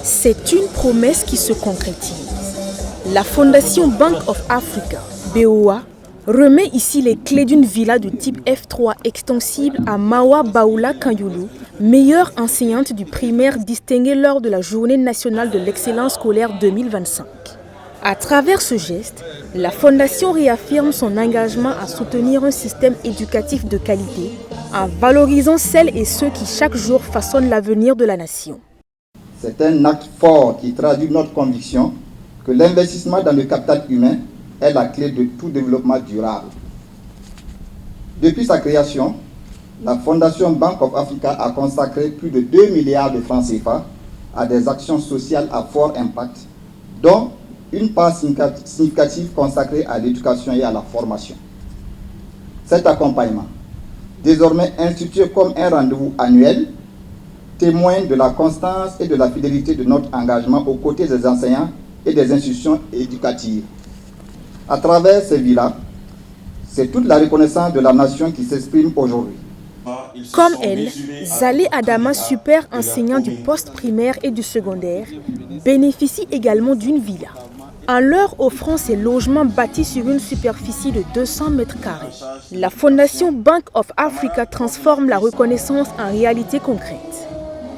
C'est une promesse qui se concrétise. La Fondation Bank of Africa, BOA, remet ici les clés d'une villa de type F3 extensible à Mawa Baoula Kanyulu, meilleure enseignante du primaire distinguée lors de la Journée nationale de l'excellence scolaire 2025. À travers ce geste, la Fondation réaffirme son engagement à soutenir un système éducatif de qualité en valorisant celles et ceux qui chaque jour façonnent l'avenir de la nation. C'est un acte fort qui traduit notre conviction que l'investissement dans le capital humain est la clé de tout développement durable. Depuis sa création, la Fondation Bank of Africa a consacré plus de 2 milliards de francs CFA à des actions sociales à fort impact, dont une part significative consacrée à l'éducation et à la formation. Cet accompagnement, désormais institué comme un rendez-vous annuel, témoigne de la constance et de la fidélité de notre engagement aux côtés des enseignants et des institutions éducatives. À travers ces villas, c'est toute la reconnaissance de la nation qui s'exprime aujourd'hui. Comme elle, Zalé Adama, super enseignant du post-primaire et du secondaire, bénéficie également d'une villa, en leur offrant ses logements bâtis sur une superficie de 200 mètres carrés. La Fondation Bank of Africa transforme la reconnaissance en réalité concrète.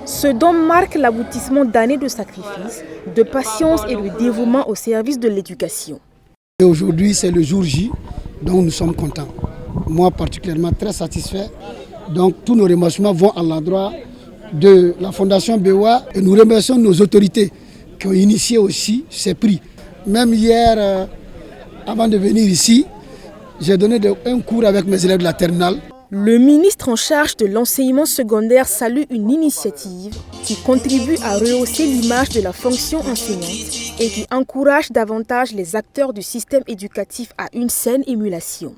Ce don marque l'aboutissement d'années de sacrifices, de patience et de dévouement au service de l'éducation. Aujourd'hui, c'est le jour J, donc nous sommes contents. Moi, particulièrement, très satisfait. Donc, tous nos remerciements vont à l'endroit de la Fondation BOA et nous remercions nos autorités qui ont initié aussi ces prix. Même hier, avant de venir ici, j'ai donné un cours avec mes élèves de la terminale. Le ministre en charge de l'enseignement secondaire salue une initiative qui contribue à rehausser l'image de la fonction enseignante et qui encourage davantage les acteurs du système éducatif à une saine émulation.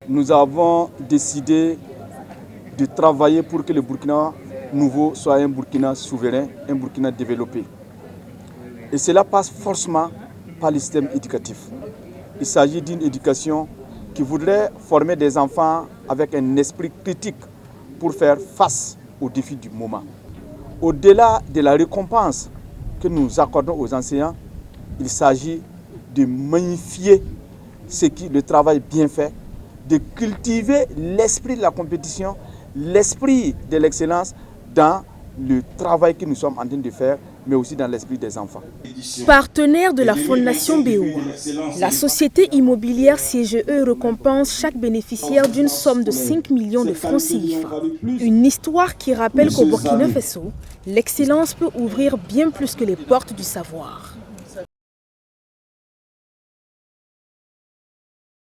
Nous avons décidé de travailler pour que le Burkina nouveau soit un Burkina souverain, un Burkina développé. Et cela passe forcément par le système éducatif. Il s'agit d'une éducation qui voudrait former des enfants avec un esprit critique pour faire face aux défis du moment. Au-delà de la récompense que nous accordons aux enseignants, il s'agit de magnifier le travail bien fait, de cultiver l'esprit de la compétition, l'esprit de l'excellence dans le travail que nous sommes en train de faire, mais aussi dans l'esprit des enfants. Partenaire de la Fondation BOA, la société immobilière CGE récompense chaque bénéficiaire d'une somme de 5 millions de francs CFA. Une histoire qui rappelle qu'au Burkina Faso, l'excellence peut ouvrir bien plus que les portes du savoir.